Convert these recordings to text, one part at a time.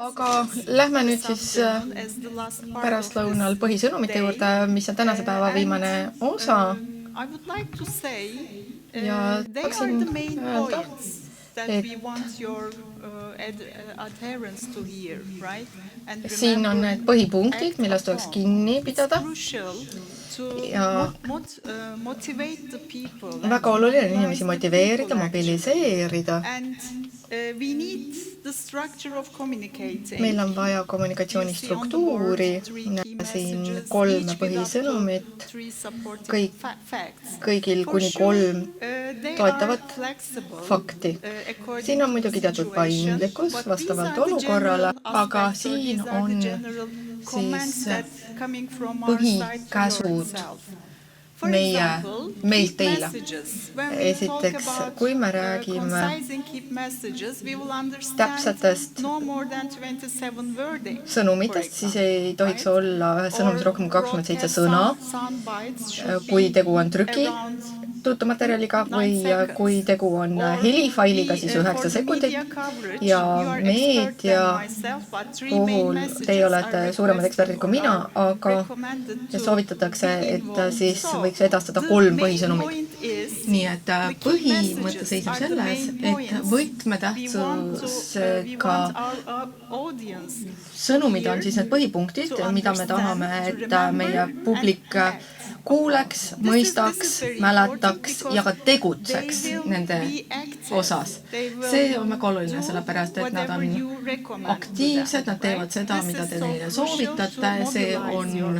Aga lähme nüüd siis pärastlõunal põhisõnumite juurde, mis on tänase päeva viimane osa. Ja tahaksin öelda, et siin on need põhipunktid, millest tuleks kinni pidada. Ja väga oluline on inimesi motiveerida, mobiliseerida. Meil on vaja kommunikatsioonistruktuuri, siin 3 põhisõnumit, kõigil kuni 3 toetavat fakti. Siin on muidugi teatud paindlikkus vastavalt olukorrale, aga siin on siis põhikäsud meilt teile. Esiteks, kui me räägime täpsetest sõnumitest, siis ei tohiks olla ühes sõnumis rohkem 27 sõna, kui tegu on trüki tuutamaterjaliga või kui tegu on helifailiga, siis 9 sekundit. Ja meedia puhul teie olete suuremad eksperdid kui mina, aga soovitatakse, et siis võiks edastada 3 põhisõnumit. Nii et põhimõte seisab selles, et võtmetähtsusega sõnumid on siis need põhipunktid, mida me tahame, et meie publik kuuleks, mõistaks, mäletaks ja ka tegutseks nende osas. See on väga oluline, sellepärast, et nad on aktiivsed, nad teevad seda, mida te neile soovitate. See on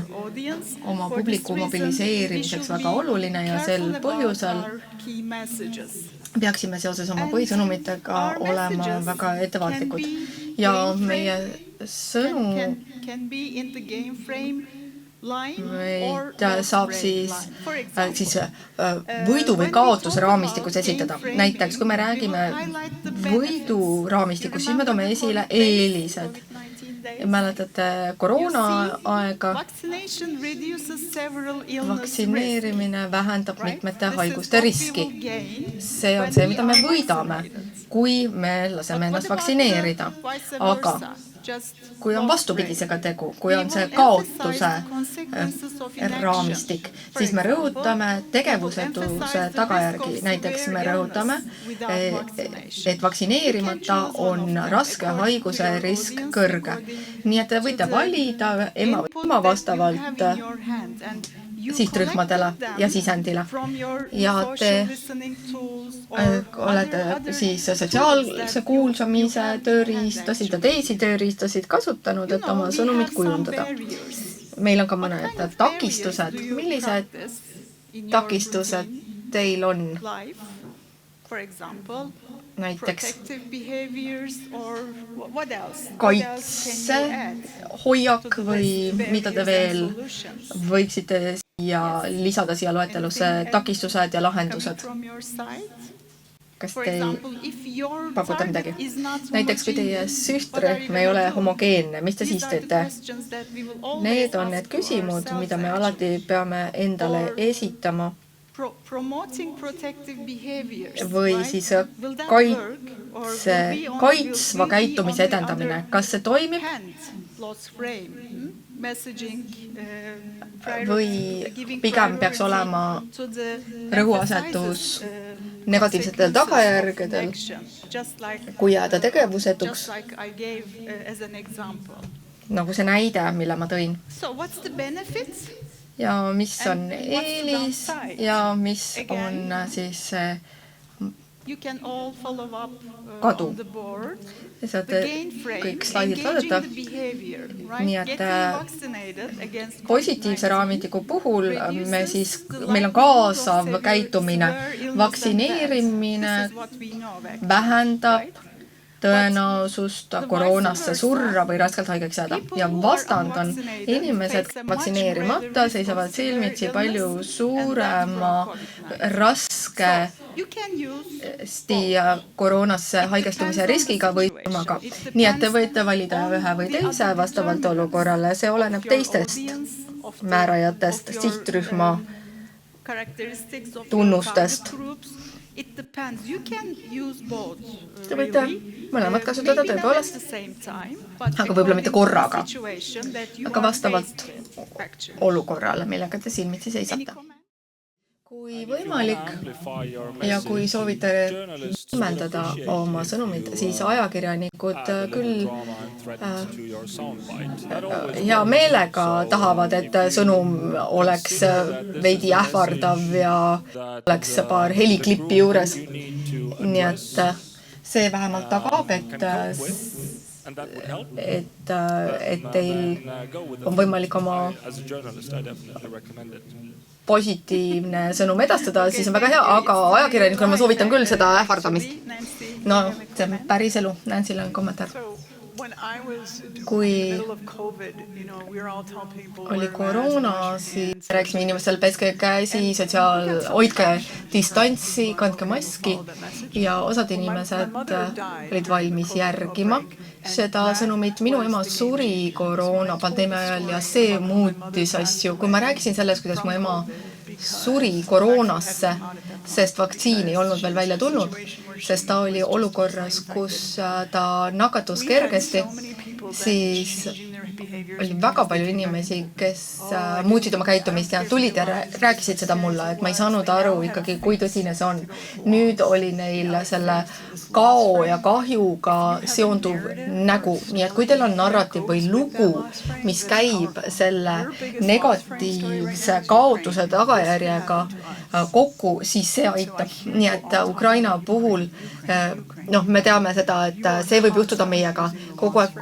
oma publiku mobiliseerimiseks väga oluline ja sel põhjusel peaksime seoses oma põhisõnumitega olema väga ettevaatlikud. Ja meie sõnum meid saab siis võidu või kaotuse raamistikus esitada. Näiteks, kui me räägime võidu raamistikus, siis me toome esile eelised. Mäletate koroona aega, vaktsineerimine vähendab mitmete haiguste riski. See on see, mida me võidame, kui me laseme ennast vaktsineerida. Aga kui on vastupidisega tegu, kui on see kaotuse raamistik, siis me rõhutame tegevusetuse tagajärgi. Näiteks me rõhutame, et vaktsineerimata on raske haiguse risk kõrge. Nii et te võite valida ema vastavalt sihtrühmadele ja sisendile. Ja te olete siis sotsiaalse kuulsamise tööriistasid ja teisi tööriistasid kasutanud, et oma sõnumit kujundada. Meil on ka mõned takistused. Millised takistused teil on? Näiteks kaitse, hoiak või mida te veel võiksite lisada siia loetelusse takistused ja lahendused. Kas te pakuta midagi? Näiteks, kui teie sihtrühm ei ole homogeenne, mis te siis teete? Need on need küsimused, mida me alati peame endale esitama. Või siis kaitsva käitumise edendamine. Kas see toimib? Või pigem peaks olema rõhuasetus negatiivsetel tagajärgedel, kui jääda tegevusetuks, nagu see näide, mille ma tõin. Ja mis on eelis ja mis on siis kadu. Ja saate kõik slaidid vaadata. Nii et positiivse raamitiku puhul meil on kaasav käitumine. Vaktsineerimine vähendab tõenäosust koroonasse surra või raskelt haigeks jääda. Ja vastand on inimesed vaktsineerimata seisavad silmitsi palju suurema raske koroonasse haigestumise riskiga või surmaga. Nii et te võite valida ühe või teise vastavalt olukorrale. See oleneb teistest määrajatest, sihtrühma tunnustest Te võite mõlemad kasutada tõepoolest, aga võib-olla mitte korraga, aga vastavalt olukorrale, millega te silmitsi seisate. Kui võimalik ja kui soovite võimendada oma sõnumid, siis ajakirjanikud küll hea meelega tahavad, et sõnum oleks veidi ähvardav ja oleks paar heliklippi juures. Nii et see vähemalt tagab, et teil on võimalik oma positiivne sõnum edastada, siis on väga hea, aga ajakirjanikuna ma soovitan küll seda ähvardamist. No, see on päris elu. Nancy'l on kommentaar. Kui oli koroona, siis rääkisime inimestel peske käsi, hoidke distantsi, kandke maski ja osad inimesed olid valmis järgima seda sõnumit. Minu ema suri koroona pandeemia ajal ja see muutis asju. Kui ma rääkisin sellest, kuidas mu ema suri koroonasse, sest vaktsiin ei olnud veel välja tulnud, sest ta oli olukorras, kus ta nakatus kergesti, siis oli väga palju inimesi, kes muutsid oma käitumist ja tulid ja rääkisid seda mulle, et ma ei saanud aru ikkagi, kui tõsine see on. Nüüd oli neil selle kao ja kahjuga seonduv nägu. Nii et kui teil on narratiiv või lugu, mis käib selle negatiivse kaotuse tagajärjega kokku, siis see aitab. Nii et Ukraina puhul me teame seda, et see võib juhtuda meiega. Kogu aeg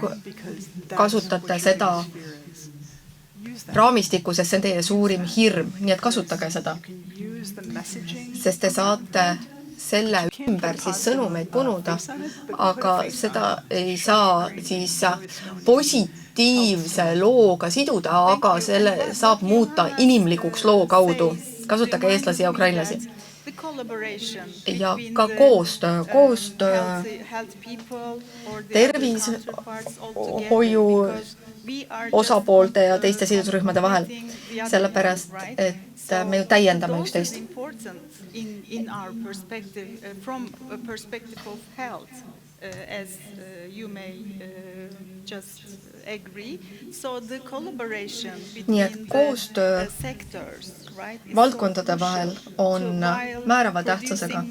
kasutate seda raamistikku, sest see on teie suurim hirm. Nii et kasutage seda. Sest te saate selle ümber siis sõnumeid punuda, aga seda ei saa siis positiivse looga siduda, aga selle saab muuta inimlikuks loo kaudu. Kasutage eestlasi ja ukrainlasi. Ja ka koostöö tervishoiu osapoolte ja teiste sidusrühmade vahel, sellepärast, et me ju täiendame üksteist. As you may just agree. So the collaboration between the sectors, right? Valdkondade vahel on määrava tähtsusega.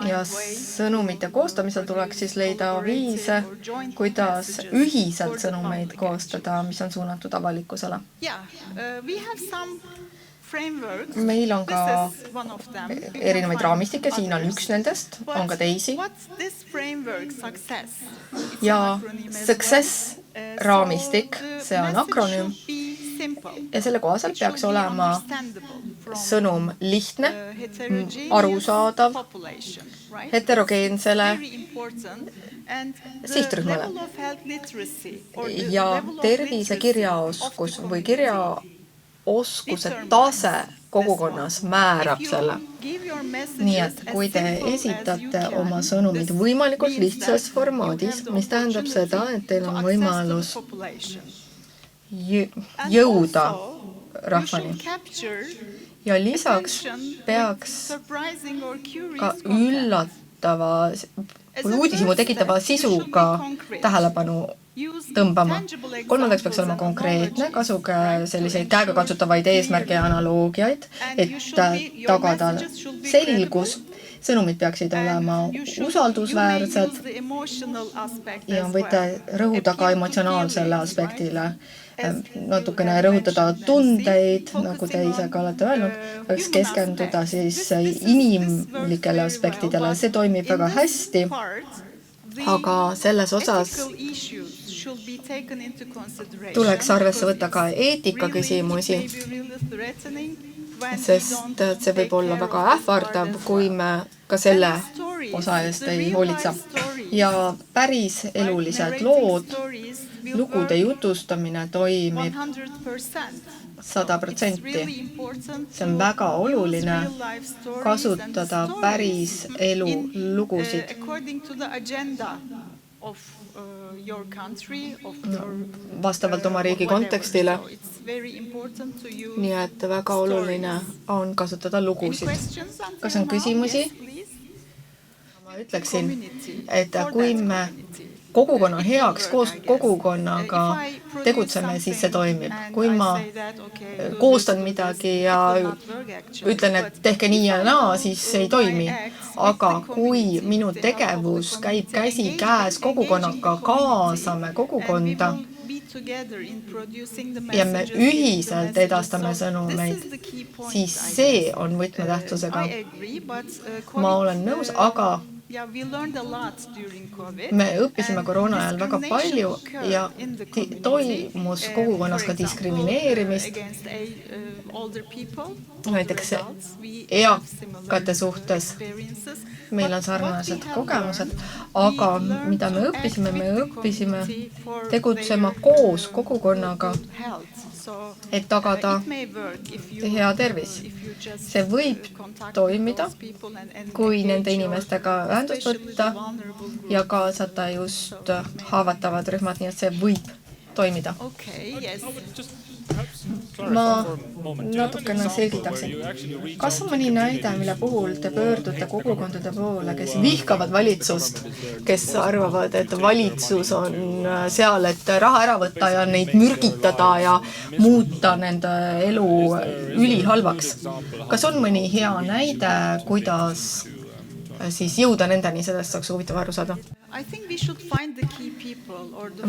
Ja sõnumite koostamisel tuleks siis leida viise, kuidas ühiselt sõnumeid koostada, mis on suunatud avalikkusele. Meil on ka erinevaid raamistikke, siin on üks nendest, on ka teisi. Ja success raamistik, see on akronüüm. Ja selle kohaselt peaks olema sõnum lihtne, arusaadav, heterogeensele sihtrühmale. Ja tervisekirjaoskus või kirjaoskuse tase kogukonnas määrab selle. Nii et kui te esitate oma sõnumid võimalikult lihtsas formaadis, mis tähendab seda, et teil on võimalus jõuda rahvani. Ja lisaks peaks ka üllatava või uudishimu tekitava sisuga tähelepanu tõmbama. Kolmandaks peaks olema konkreetne, kasuge selliseid käegakatsutavaid eesmärke ja analoogiaid, et tagada selgus. Sõnumid peaksid olema usaldusväärsed ja võite rõhuda ka emotsionaalsele aspektile. Natukene rõhutada tundeid, nagu te ise ka olete öelnud, võiks keskenduda siis inimlikele aspektidele. See toimib väga hästi, aga selles osas tuleks arvesse võtta ka eetika küsimusi, sest see võib olla väga ähvardav, kui me ka selle osa eest ei hoolitsa. Ja päris elulised lood, lugude jutustamine toimib 100%. See on väga oluline kasutada päris elu lugusid. vastavalt oma riigi kontekstile. Nii et väga oluline on kasutada lugusid. Kas on küsimusi? Ma ütleksin, et kui me kogukonna heaks koos kogukonnaga tegutseme, siis see toimib. Kui ma koostan midagi ja ütlen, et tehke nii ja naa, siis see ei toimi. Aga kui minu tegevus käib käsi käes kogukonnaga, kaasame kogukonda ja me ühiselt edastame sõnumeid, siis see on võtmetähtsusega. Ma olen nõus, aga me õppisime koroona ajal väga palju ja toimus kogukonnas ka diskrimineerimist. Näiteks eakate suhtes meil on sarnased kogemused, aga mida me õppisime tegutsema koos kogukonnaga, et tagada hea tervis. See võib toimida, kui nende inimestega ühendust võtta ja kaasata just haavatavad rühmad, nii et see võib toimida. Ma natukene selgitaksin. Kas on mõni näide, mille puhul te pöördute kogukondade poole, kes vihkavad valitsust, kes arvavad, et valitsus on seal, et raha ära võtta ja neid mürgitada ja muuta nende elu ülihalvaks? Kas on mõni hea näide, kuidas siis jõuda nendeni, sellest saaks huvitav aru saada?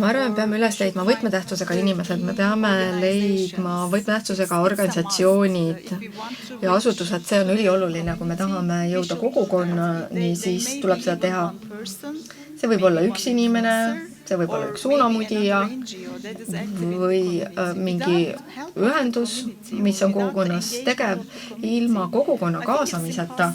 Ma arvan, peame üles leidma võtmetähtsusega inimesed, me peame leidma võtmetähtsusega organisatsioonid ja asutused, see on ülioluline, kui me tahame jõuda kogukonnani, siis tuleb seda teha. See võib olla üks inimene, see võib olla üks suunamudija või mingi ühendus, mis on kogukonnas tegev. Ilma kogukonna kaasamiseta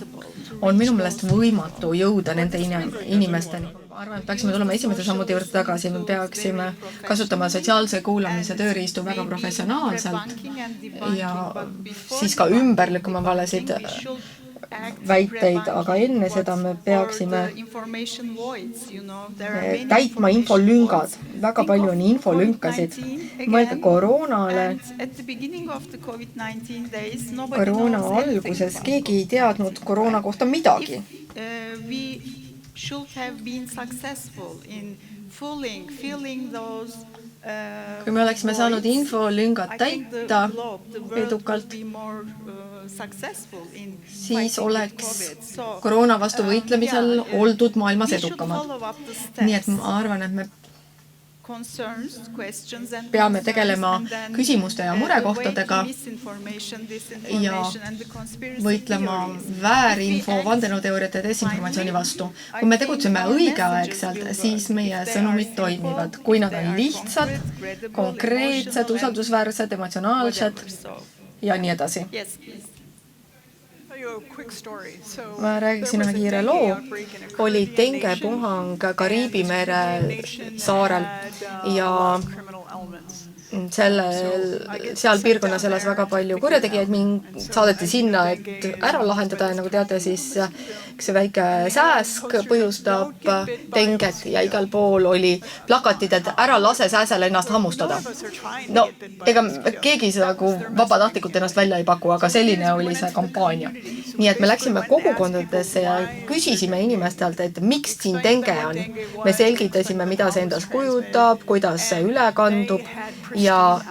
on minu meelest võimatu jõuda nende inimesteni. Ma arvan, et peaksime tulema esimese sammude juurde tagasi, me peaksime kasutama sotsiaalse kuulamise tööriistu väga professionaalselt ja siis ka ümber lükkama valesid väiteid, aga enne seda me peaksime täitma infolüngad. Väga palju on infolünkasid. Mõelge koroonale. Koroona alguses keegi ei teadnud koroona kohta midagi. Kui me oleksime saanud infolüngad täita edukalt, siis oleks koroona vastu võitlemisel oldud maailmas edukamad. Nii et ma arvan, et me peame tegelema küsimuste ja murekohtadega ja võitlema väärinfo, vandenõuteooriate ja desinformatsiooni vastu. Kui me tegutseme õigeaegselt, siis meie sõnumid toimivad. Kui nad on lihtsad, konkreetsed, usaldusväärsed, emotsionaalsed ja nii edasi. Ma räägiksin ühe kiire loo. Oli dengepuhang Kariibi mere saarel ja seal piirkonnas elas väga palju kurjategijaid, mind saadeti sinna, et ära lahendada ja nagu teate, siis see väike sääsk põhjustab denget ja igal pool oli plakatid, et ära lase sääsel ennast hammustada. No, ega keegi seda vabatahtlikult ennast välja ei paku, aga selline oli see kampaania. Nii et me läksime kogukondadesse ja küsisime inimestelt, et miks siin denge on. Me selgitasime, mida see endas kujutab, kuidas see üle kandub ja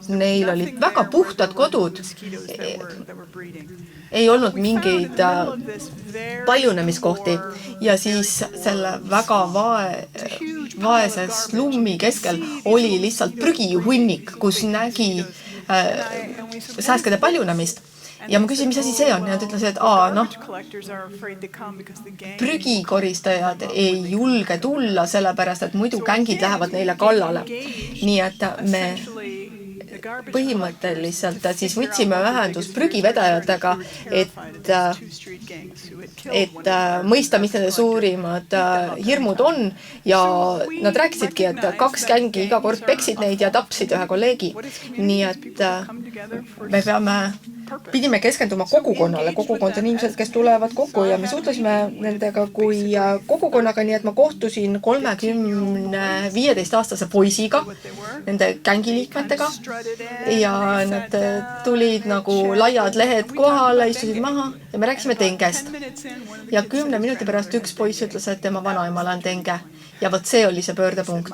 neil olid väga puhtad kodud. Ei olnud mingeid paljunemiskohti ja siis selle väga vaese slummi keskel oli lihtsalt prügihunnik, kus nägi sääskede paljunemist. Ja ma küsin, mis asi see on? Ja nad ütlesid, et prügikoristajad ei julge tulla, sellepärast, et muidu gängid lähevad neile kallale. Nii et me põhimõtteliselt siis võtsime ühendust prügivedajatega, et mõista, mis nende suurimad hirmud on ja nad rääkisidki, et 2 gängi iga kord peksid neid ja tapsid ühe kolleegi. Nii et me peame pidime keskenduma kogukonnale. Kogukond on inimesed, kes tulevad kokku ja me suhtlesime nendega kui kogukonnaga, nii et ma kohtusin 30-15-aastase poisiga, nende gängiliikmetega ja nad tulid nagu laiad lehed kohale, istusid maha ja me rääkisime dengest. Ja 10 minuti pärast üks poiss ütles, et tema vanaemal on denge. Ja võt see oli see pöördepunkt.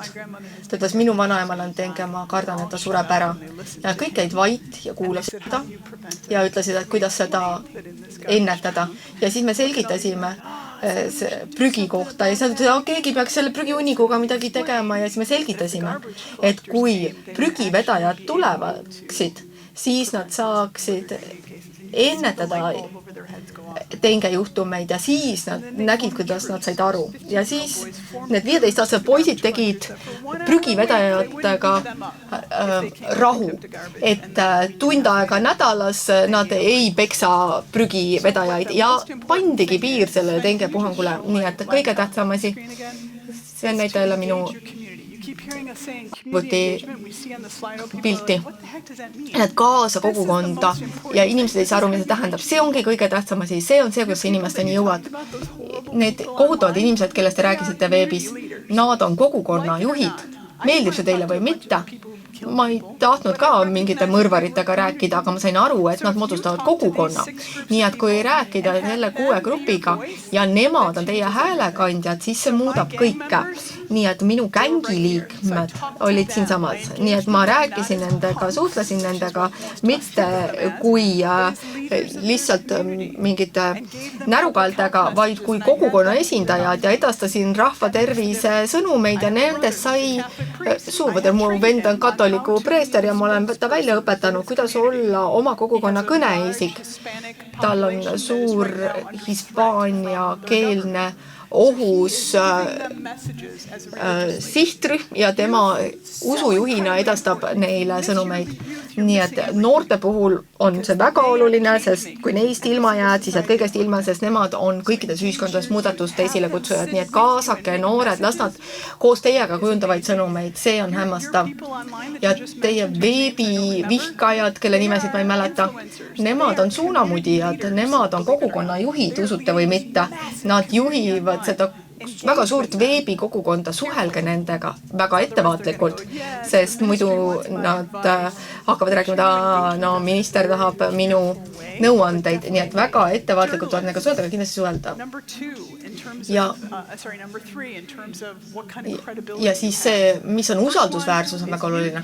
Ta ütles, minu vanaemal on denge, ma kardan, et ta sureb ära. Ja kõik käid vait ja kuulasid seda ja ütlesid, et kuidas seda ennetada. Ja siis me selgitasime prügi kohta ja siis keegi peaks selle prügiunikuga midagi tegema ja siis me selgitasime, et kui prügivedajad tulevaksid, siis nad saaksid ennetada dengejuhtumeid ja siis nad nägid, kuidas nad said aru. Ja siis need 15-aastased poisid tegid prügivedajatega rahu, et tund aega nädalas nad ei peksa prügivedajaid ja pandigi piir sellele dengepuhangule. Nii et kõige tähtsam asi, see on näitele minu võti pilti, et kaasa kogukonda ja inimesed ei saa aru, mida see tähendab. See ongi kõige tähtsam asi, see on see, kus inimesteni jõuad. Need kohutavad inimesed, kellest te rääkisite veebis, nad on kogukonna juhid. Meeldib see teile või mitte? Ma ei tahtnud ka mingite mõrvaritega rääkida, aga ma sain aru, et nad moodustavad kogukonna. Nii et kui rääkida selle 6 grupiga ja nemad on teie häälekandjad, siis see muudab kõike. Nii et minu gängiliikmed olid siin samad. Nii et ma rääkisin nendega, suhtlesin nendega, mitte kui lihtsalt mingite närukaeltega, vaid kui kogukonna esindajad ja edastasin rahva tervise sõnumeid ja nendest sai suuvõder. Mu vend on katoliku preester ja ma olen ta välja õpetanud, kuidas olla oma kogukonna kõneisik. Tal on suur hispaania keelne ohus sihtrühm ja tema usujuhina edastab neile sõnumeid. Nii et noorte puhul on see väga oluline, sest kui neist ilma jääd, siis jääd kõigest ilma, sest nemad on kõikides ühiskondades muudatuste esile kutsujad. Nii et kaasake noored, las nad koos teiega kujundavaid sõnumeid, see on hämmastav. Ja teie veebivihkajad, kelle nimesid ma ei mäleta, nemad on suunamudijad, nemad on kogukonna juhid, usute või mitte. Nad juhivad seda väga suurt veebikogukonda, suhelge nendega väga ettevaatlikult, sest muidu nad hakkavad rääkima, no minister tahab minu nõuandeid, nii et väga ettevaatlikult on nendega suhelda, aga kindlasti suhelda. Ja siis see, mis on usaldusväärsus, on väga oluline.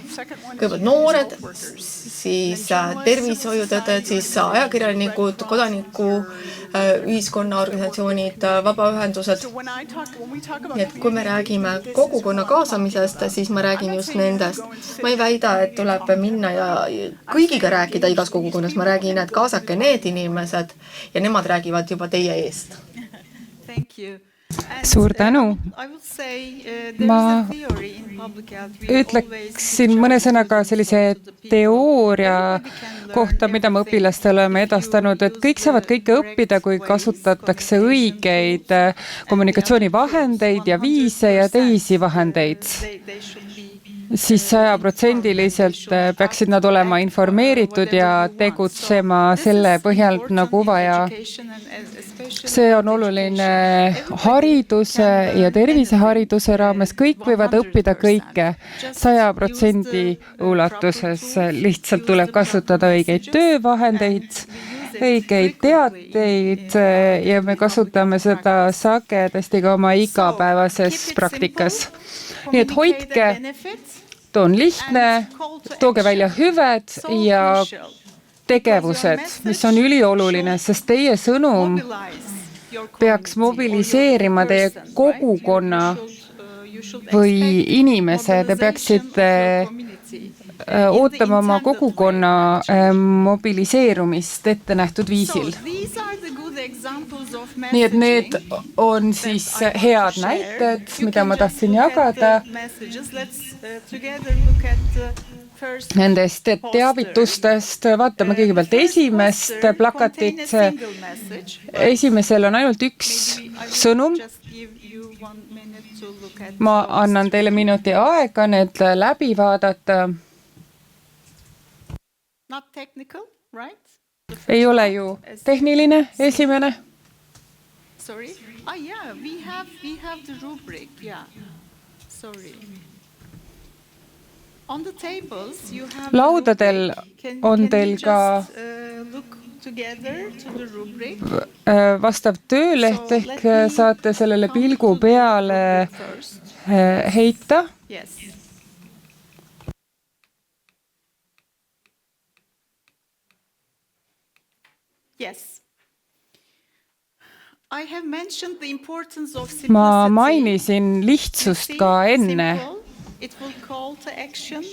Kõigepealt noored, siis tervishoiutöötajad, siis ajakirjanikud, kodaniku ühiskonnaorganisatsioonid, vabaühendused. Nii et kui me räägime kogukonna kaasamisest, siis ma räägin just nendest. Ma ei väida, et tuleb minna ja kõigiga rääkida igas kogukonnas. Ma räägin, et kaasake need inimesed ja nemad räägivad juba teie eest. Suur tänu. Ma ütleksin mõne sõnaga sellise teooria kohta, mida me õpilastele oleme edastanud, et kõik saavad kõike õppida, kui kasutatakse õigeid kommunikatsioonivahendeid ja viise ja teisi vahendeid. Siis 100% peaksid nad olema informeeritud ja tegutsema selle põhjal nagu vaja. See on oluline hariduse ja tervisehariduse raames. Kõik võivad õppida kõike 100% ulatuses. Lihtsalt tuleb kasutada õigeid töövahendeid, õigeid teateid ja me kasutame seda sagedasti ka oma igapäevases praktikas. Nii et hoidke, too on lihtne, tooge välja hüved ja tegevused, mis on ülioluline, sest teie sõnum peaks mobiliseerima teie kogukonna või inimese, te peaksite ootama oma kogukonna mobiliseerumist ette nähtud viisil. Nii et need on siis head näited, mida ma tahtsin jagada nendest teavitustest. Vaatame kõigepealt esimest plakatit. Esimesel on ainult üks sõnum. Ma annan teile minuti aega need läbi vaadata. Not technical, right? ei ole ju tehniline esimene. Sorry? Yeah, we have the rubric, yeah. Sorry. On the tables you have Laudadel on teil ka look together to the rubric. Vastav tööleht ehk saate sellele pilgu peale heita. Yes. Yes. I have mentioned the importance of simplicity. Ma mainisin lihtsust ka enne. It will call to action.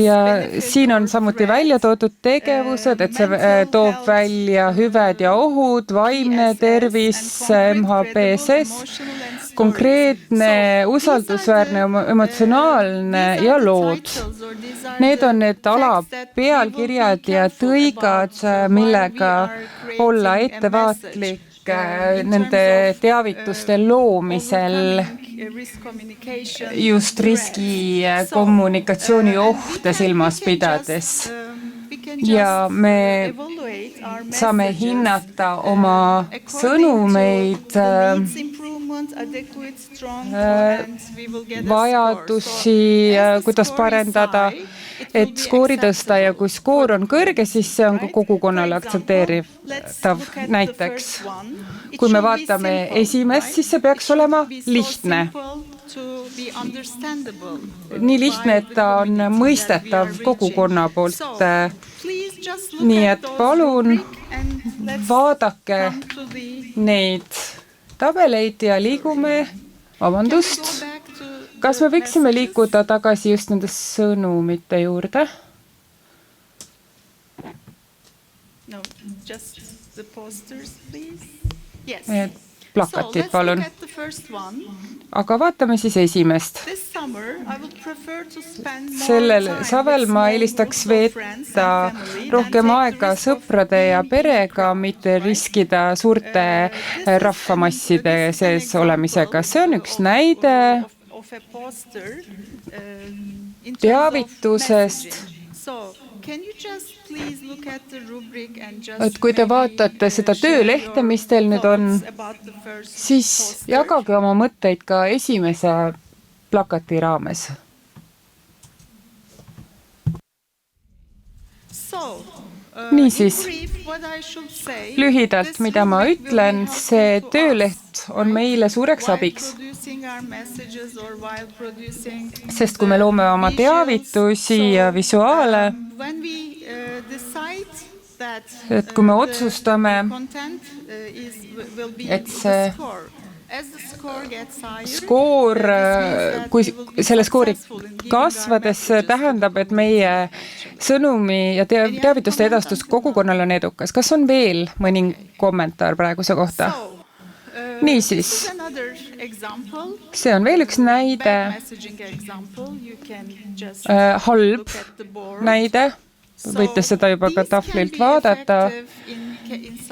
Ja siin on samuti välja toodud tegevused, et see toob välja hüved ja ohud, vaimne tervis, MHPSS, konkreetne, usaldusväärne, emotsionaalne ja lood. Need on need alapealkirjad ja tõigad, millega olla ettevaatlik nende teavituste loomisel just riski kommunikatsiooni ohte silmas pidades. Ja me saame hinnata oma sõnumeid, vajadusi, kuidas parendada, et skoori tõsta ja kui skoor on kõrge, siis see on ka kogukonnale aktsepteeritav. Näiteks, kui me vaatame esimest, siis see peaks olema lihtne. Nii lihtne, et ta on mõistetav kogukonna poolt. Nii et palun vaadake neid tabeleid ja liigume, vabandust, kas me võiksime liikuda tagasi just nende sõnumite juurde? No, just the posters, please. Yes. Plakatid, palun. Aga vaatame siis esimest. Sellel savel ma eelistaks veeta rohkem aega sõprade ja perega, mitte riskida suurte rahvamasside sees olemisega. See on üks näide teavitusest. Et kui te vaatate seda töölehte, mis teil nüüd on, siis jagage oma mõtteid ka esimese plakati raames. Niisiis, lühidalt, mida ma ütlen, see tööleht on meile suureks abiks. Sest kui me loome oma teavitusi ja visuaale, et kui me otsustame, et see skoor, kui selle skoori kasvades tähendab, et meie sõnumi ja teavituste edastus kogukonnal on edukas. Kas on veel mõni kommentaar praeguse kohta? Niisiis, see on veel üks näide, halb näide, võite seda juba ka tahvlilt vaadata.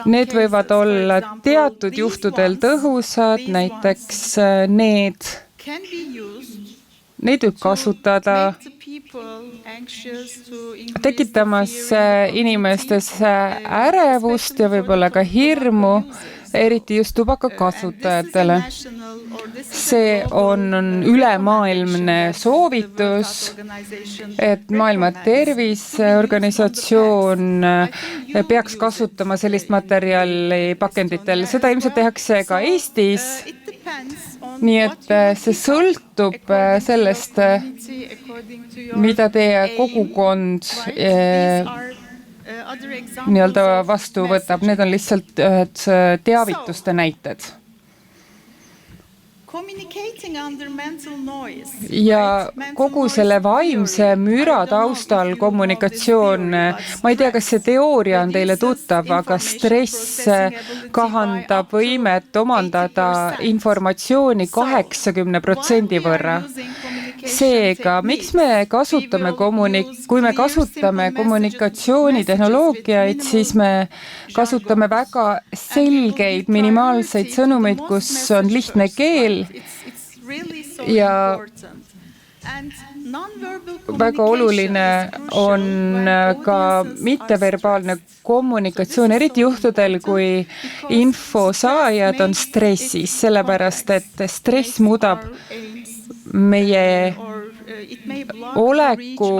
Need võivad olla teatud juhtudel tõhusad, näiteks neid võib kasutada tekitamas inimestes ärevust ja võib-olla ka hirmu, eriti just tubaka kasutajatele. See on ülemaailmne soovitus, et Maailma Terviseorganisatsioon peaks kasutama sellist materjali pakenditel. Seda ilmselt tehakse ka Eestis. Nii et see sõltub sellest, mida teie kogukond nii-öelda vastu võtab. Need on lihtsalt ühed teavituste näited. Ja kogu selle vaimse müra taustal kommunikatsioon, ma ei tea, kas see teooria on teile tuttav, aga stress kahandab võimet omandada informatsiooni 80% võrra. Seega, miks me kasutame kui me kasutame kommunikatsioonitehnoloogiaid, siis me kasutame väga selgeid minimaalseid sõnumeid, kus on lihtne keel ja väga oluline on ka mitteverbaalne kommunikatsioon, eriti juhtudel, kui info saajad on stressis, sellepärast et stress muudab meie oleku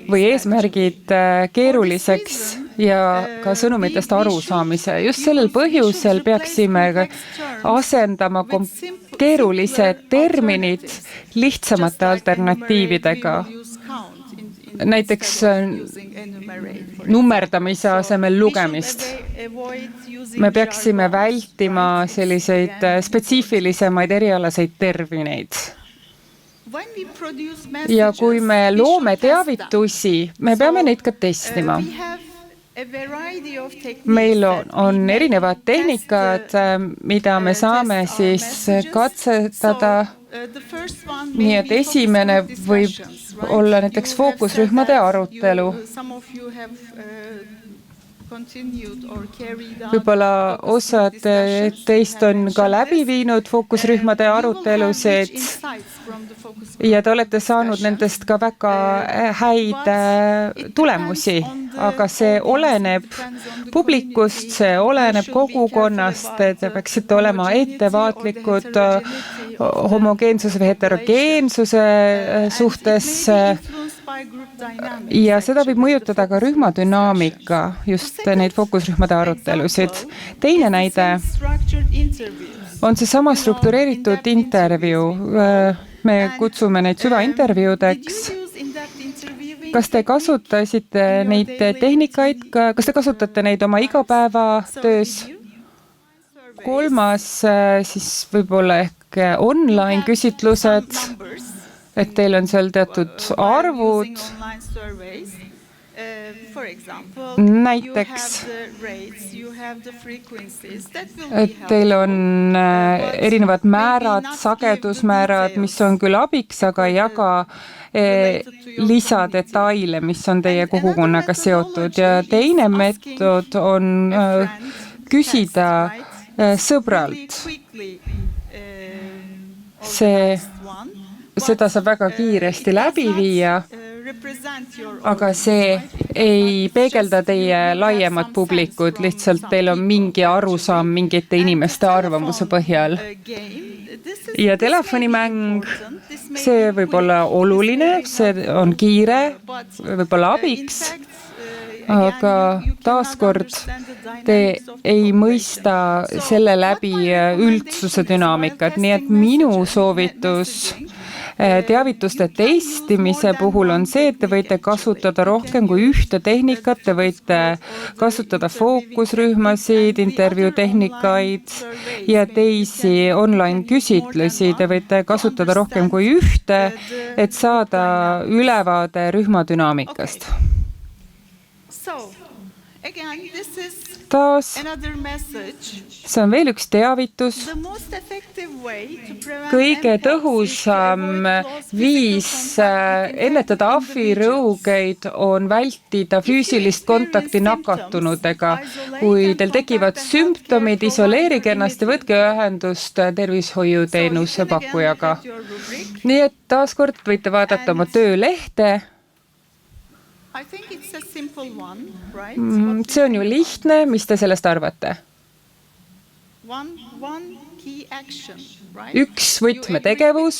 või eesmärgid keeruliseks ja ka sõnumitest arusaamise. Just sellel põhjusel peaksime asendama keerulised terminid lihtsamate alternatiividega. Näiteks nummerdamise asemel lugemist. Me peaksime vältima selliseid spetsiifilisemaid erialaseid termineid. Ja kui me loome teavitusi, me peame neid ka testima. Meil on erinevad tehnikad, mida me saame siis katsetada. Nii et esimene võib olla näiteks fookusrühmade arutelu. Võib-olla osad teist on ka läbi viinud fookusrühmade arutelusid ja te olete saanud nendest ka väga häid tulemusi, aga see oleneb publikust, see oleneb kogukonnast, te peaksite olema ettevaatlikud homogeensuse või heterogeensuse suhtes ja seda võib mõjutada ka rühmadünaamika, just neid fookusrühmade arutelusid. Teine näide on see sama struktureeritud intervjuu. Me kutsume neid süvaintervjuudeks. Kas te kasutasite neid tehnikaid, kas te kasutate neid oma igapäevatöös? Kolmas siis võib-olla ehk online küsitlused, et teil on seal teatud arvud. Näiteks, et teil on erinevad määrad, sagedusmäärad, mis on küll abiks, aga ei jaga lisadetaile, mis on teie kogukonnaga seotud. Ja teine meetod on küsida sõbralt. Seda saab väga kiiresti läbi viia, aga see ei peegelda teie laiemat publikut, lihtsalt teil on mingi arusaam mingite inimeste arvamuse põhjal. Ja telefonimäng, see võib olla oluline, see on kiire, võib olla abiks, aga taaskord te ei mõista selle läbi üldsuse dünaamikat, nii et minu soovitus teavituste testimise puhul on see, et te võite kasutada rohkem kui ühte tehnikat, te võite kasutada fookusrühmasid, intervjuutehnikaid ja teisi online küsitlusi, te võite kasutada rohkem kui ühte, et saada ülevaade rühmadünaamikast. Taas, see on veel üks teavitus. Kõige tõhusam viis ennetada ahvirõugeid on vältida füüsilist kontakti nakatunudega. Kui teil tekivad sümptomid, isoleerige ennast ja võtke ühendust tervishoiuteenuse pakkujaga. Nii et taaskord võite vaadata oma töölehte. See on ju lihtne, mis te sellest arvate? Üks võtmetegevus.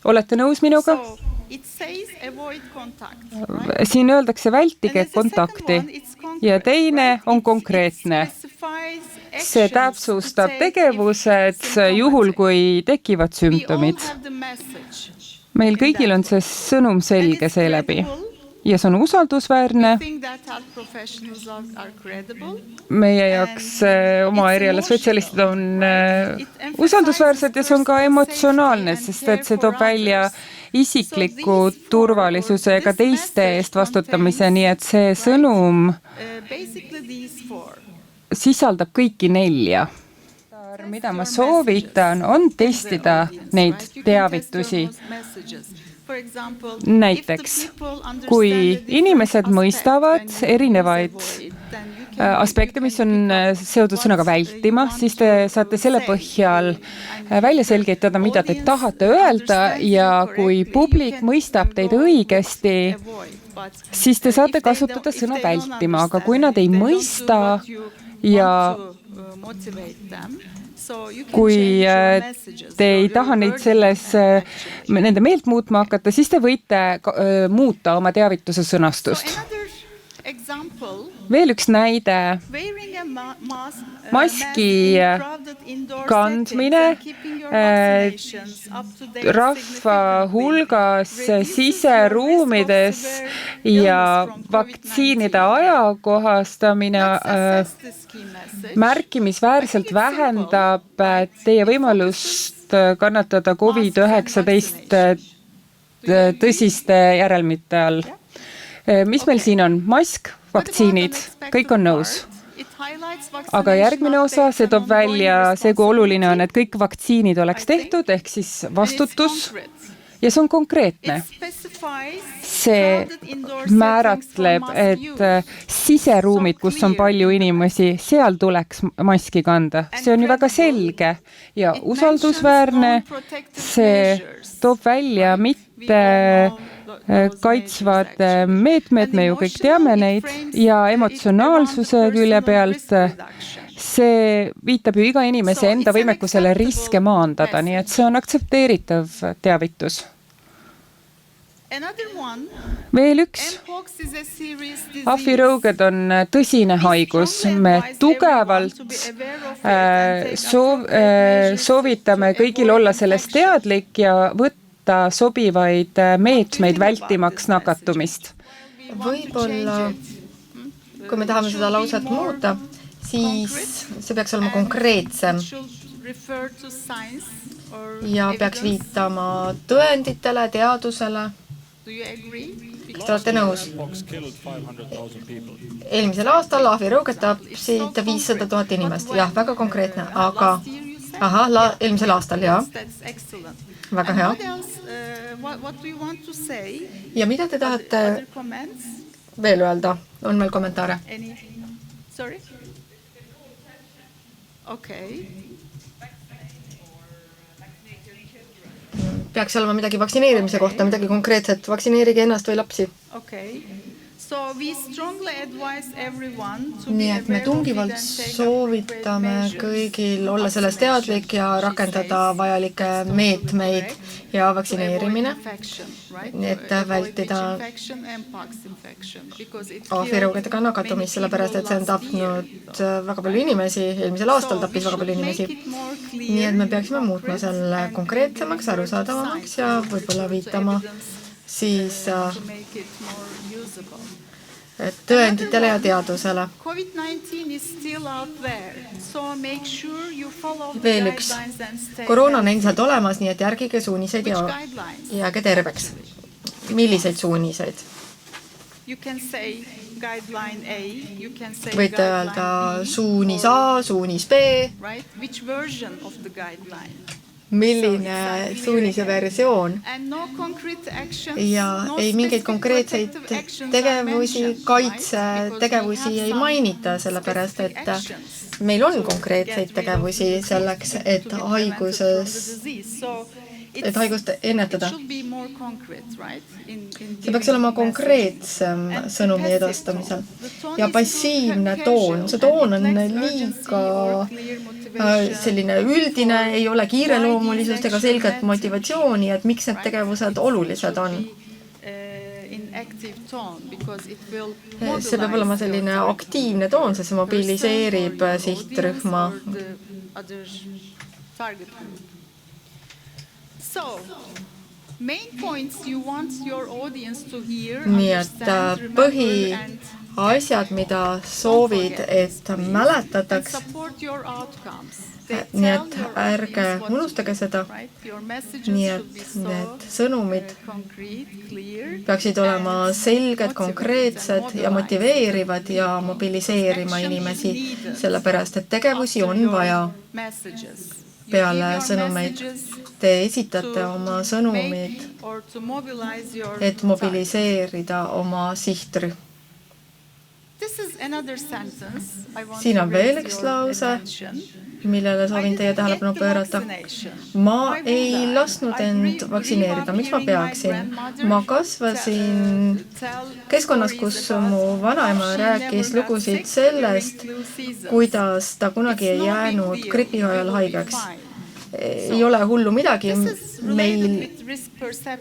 Olete nõus minuga? Siin öeldakse vältige kontakti ja teine on konkreetne. See täpsustab tegevused juhul, kui tekivad sümptomid. Meil kõigil on see sõnum selge seeläbi. Ja see on usaldusväärne. Meie jaoks oma eriala spetsialistid on usaldusväärsed ja see on ka emotsionaalne, sest et see toob välja isikliku turvalisuse ja ka teiste eest vastutamise, nii et see sõnum sisaldab kõiki nelja. Mida ma soovitan, on testida neid teavitusi. Näiteks, kui inimesed mõistavad erinevaid aspekte, mis on seotud sõnaga vältima, siis te saate selle põhjal välja selgitada, mida te tahate öelda ja kui publik mõistab teid õigesti, siis te saate kasutada sõna vältima, aga kui nad ei mõista ja kui te ei taha neid nende meelt muutma hakata, siis te võite muuta oma teavituse sõnastust. Veel üks näide, maski kandmine rahva hulgas siseruumides ja vaktsiinide ajakohastamine märkimisväärselt vähendab teie võimalust kannatada COVID-19 tõsiste järelmite all. Mis meil siin on? Mask, vaktsiinid, kõik on nõus. Aga järgmine osa, see toob välja see, kui oluline on, et kõik vaktsiinid oleks tehtud, ehk siis vastutus. Ja see on konkreetne. See määratleb, et siseruumid, kus on palju inimesi, seal tuleks maski kanda. See on ju väga selge ja usaldusväärne. See toob välja mitte kaitsvad meetmed, me ju kõik teame neid, ja emotsionaalsuse külje pealt see viitab ju iga inimese enda võimekusele riske maandada, nii et see on aktsepteeritav teavitus. Veel üks. Ahvirõuged on tõsine haigus. Me tugevalt soovitame kõigil olla sellest teadlik ja võtta sobivaid meetmeid vältimaks nakatumist. Võib-olla, kui me tahame seda lauset muuta, siis see peaks olema konkreetsem ja peaks viitama tõenditele, teadusele. Kas te olete nõus? Eelmisel aastal ahvirõuged tapsid 500 000 inimest. Jah, väga konkreetne, aga eelmisel aastal, jah. Väga hea. Ja mida te tahate veel öelda? On meil kommentaare? Peaks olema midagi vaktsineerimise kohta, midagi konkreetset. Vaktsineerige ennast või lapsi. Nii et me tungivalt soovitame kõigil olla sellest teadlik ja rakendada vajalikke meetmeid ja vaktsineerimine, et vältida ahvirõugedega nakatumist, sellepärast et see on tapnud väga palju inimesi, eelmisel aastal tappis väga palju inimesi. Nii et me peaksime muutma selle konkreetsemaks, arusaadavamaks ja võib-olla viitama siis tõenditele ja teadusele. Veel üks. Koroona on endiselt olemas, nii et järgige suuniseid ja jääge terveks. Milliseid suuniseid? Võite öelda suunis A, suunis B. Milline suunise versioon ja ei mingeid konkreetseid tegevusi, kaitsetegevusi ei mainita, sellepärast et meil on konkreetseid tegevusi selleks, et haigust ennetada. See peaks olema konkreetsem sõnumi edastamisel. Ja passiivne toon. See toon on liiga selline üldine, ei ole kiireloomulisust ega selget motivatsiooni, et miks need tegevused olulised on. See peab olema selline aktiivne toon, sest see mobiliseerib sihtrühma. Nii et põhiasjad, mida soovid, et mäletataks, nii et ärge unustage seda, nii et need sõnumid peaksid olema selged, konkreetsed ja motiveerivad ja mobiliseerima inimesi, sellepärast et tegevusi on vaja. Peale sõnumeid te esitate oma sõnumid, et mobiliseerida oma sihtrühm. This is another sentence I want Siin to on veel raise üks your lause, attention. millele soovin teie tähelepanu pöörata. Ma ei lasknud end vaktsineerida. Miks ma peaksin? Ma kasvasin keskkonnas, kus mu vanaema rääkis lugusid sellest, kuidas ta kunagi ei jäänud gripi ajal haigeks. Ei ole hullu midagi, meil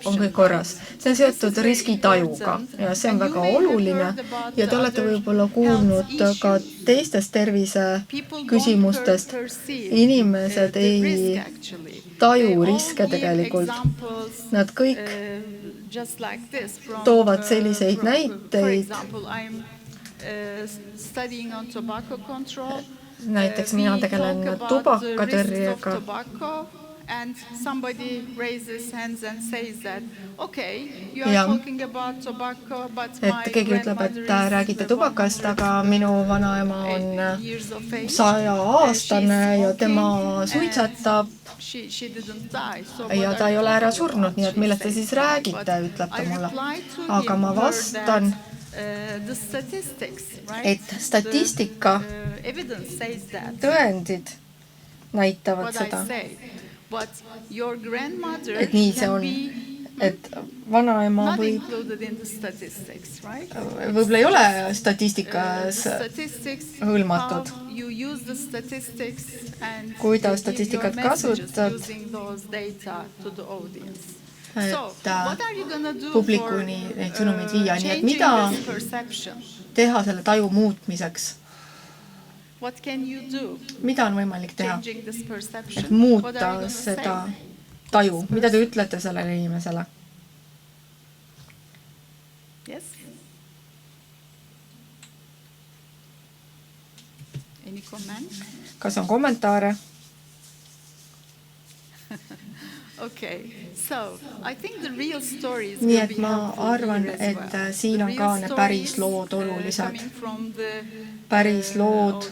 on kõik korras. See on seotud riskitajuga ja see on väga oluline ja te olete võib-olla kuulnud ka teistest tervise küsimustest. Inimesed ei taju riske tegelikult. Nad kõik toovad selliseid näiteid. Näiteks mina tegelen tubakatõrjega. And somebody raises hands and says that, okay, you are talking about tobacco, but my keegi ütleb, et räägite tubakast, aga minu vanaema on 100-aastane ja tema suitsetab ja ta ei ole ära surnud, nii et millest te siis räägite, ütleb ta mulle. Aga ma vastan, et statistika, tõendid näitavad seda. Et nii see on, et vanaema võib-olla ei ole statistikas hõlmatud. Kui ta statistikat kasutad, et publikuni neid sõnumid viia, nii et mida teha selle taju muutmiseks? Mida on võimalik teha, et muuta seda taju? Mida te ütlete sellele inimesele? Kas on kommentaare? Nii et ma arvan, et siin on ka need päris lood olulised. Päris lood,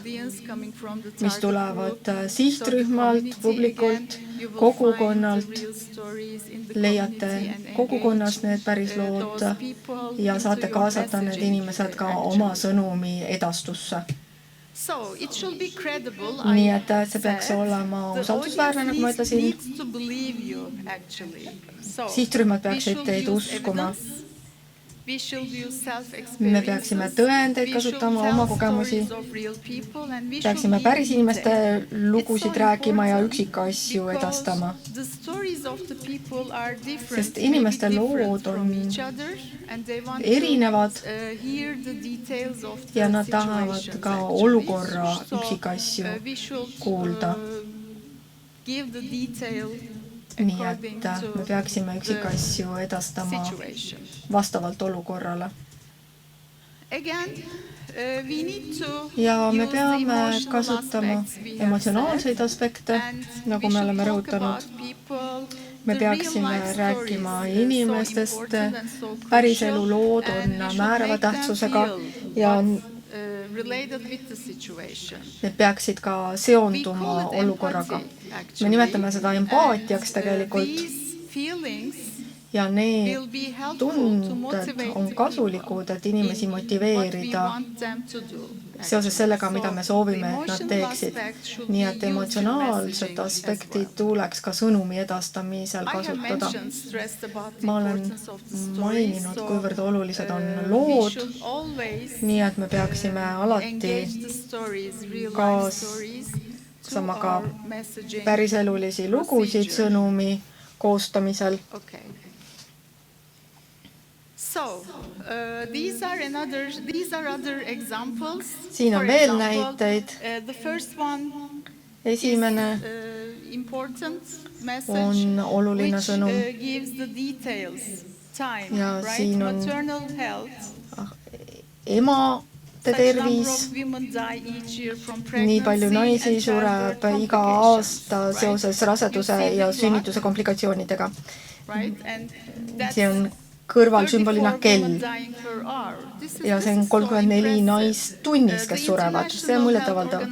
mis tulevad sihtrühmalt, publikult, kogukonnalt. Leiate kogukonnast need päris lood ja saate kaasata need inimesed ka oma sõnumi edastusse. Nii et see peaks olema usaldusväärne, nagu ma ütlesin. Sihtrühmad peaksid teid uskuma. Me peaksime tõendeid kasutama, oma kogemusi. Peaksime päris inimeste lugusid rääkima ja üksikasju edastama. Sest inimeste lood on erinevad ja nad tahavad ka olukorra üksikasju kuulda. Nii et me peaksime üksikasju edastama vastavalt olukorrale. Ja me peame kasutama emotsionaalseid aspekte, nagu me oleme rõhutanud. Me peaksime rääkima inimestest, päriselu lood on määrava tähtsusega ja need peaksid ka seonduma olukorraga. Me nimetame seda empaatiaks tegelikult ja need tunded on kasulikud, et inimesi motiveerida seoses sellega, mida me soovime, et nad teeksid. Nii et emotsionaalsed aspektid tuleks ka sõnumi edastamisel kasutada. Ma olen maininud, kuivõrd olulised on lood, nii et me peaksime alati kaasama ka päriselulisi lugusid sõnumi koostamisel. Siin on veel näiteid. Esimene on oluline sõnum. Ja siin on emade tervis. Nii palju naisi sureb iga aasta seoses raseduse ja sünnituse komplikatsioonidega. See on kõrvalsümbolina 34 kell. women dying per hour. Ja see on 34 naist tunnis, kes surevad. See on muljetavaldav.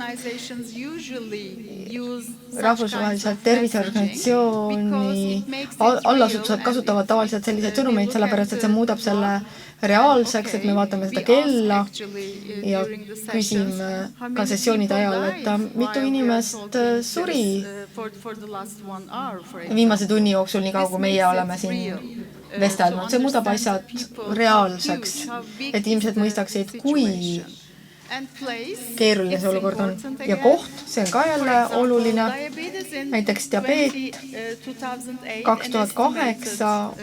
Rahvusvahelised terviseorganisatsiooni allasutused kasutavad tavaliselt selliseid sõnumeid, sellepärast et see muudab selle reaalseks, et me vaatame seda kella ja küsime ka sessioonide ajal, et mitu inimest suri viimase tunni jooksul, nii kaua kui meie oleme siin vestelnud. See muudab asjad reaalseks, et inimesed mõistaksid, kui keeruline see olukord on. Ja koht, see on ka jälle oluline. Näiteks diabeet 2008